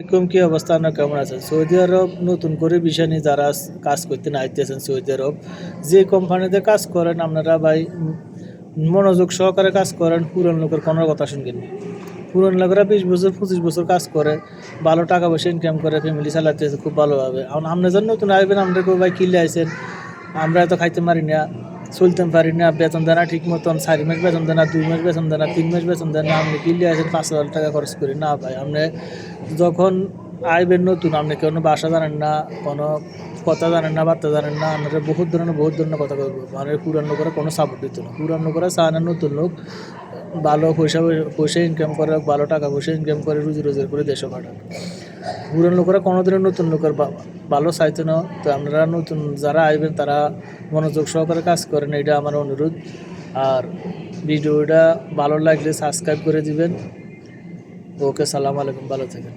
এরকম কি অবস্থা, আপনার কেমন আছেন? সৌদি আরব নতুন করে ভিসা নিয়ে যারা কাজ করতে না আইতেছেন সৌদি আরব, যে কোম্পানিতে কাজ করেন আপনারা ভাই মনোযোগ সহকারে কাজ করেন, পুরান লোকের কোনো কথা শুনবেন না। পুরান লোকেরা 20 বছর 25 বছর কাজ করে, ভালো টাকা পয়সা ইনকাম করে, ফ্যামিলি চালাতেছে খুব ভালোভাবে। আপনি যখন নতুন আসবেন আমরা কেউ ভাই কিনলে আইসেন, আমরা এত খাইতে পারি না, চলতে পারি না, বেতন দেয় না ঠিক মতন, 4 মাস বেতন দেয় না, 2 মাস বেতন দেয় না, 3 মাস বেতন দেয় না, আপনি কিনলে আছেন 5,000 টাকা খরচ করি না ভাই। আপনি যখন আইবেন নতুন, আপনি কোনো ভাষা জানেন না, কোনো কথা জানেন না, বার্তা জানেন না, আপনারা বহুত ধরনের কথা বলবো, মানে পুরান লোকেরা কোনো সাপোর্ট দিত না। পুরান লোকেরা চায় না নতুন লোক ভালো পয়সা পয়সা ইনকাম করে, ভালো টাকা পয়সা ইনকাম করে, রুজি রোজগার করে দেশে পাঠাক। পুরান লোকেরা কোনোদিনও নতুন লোকের ভালো চাইতো না। তো আপনারা নতুন যারা আইবেন তারা মনোযোগ সহকারে কাজ করেন, এটা আমার অনুরোধ। আর ভিডিওটা ভালো লাগলে সাবস্ক্রাইব করে দিবেন। ওকে, সালাম আলাইকুম, ভালো থাকেন।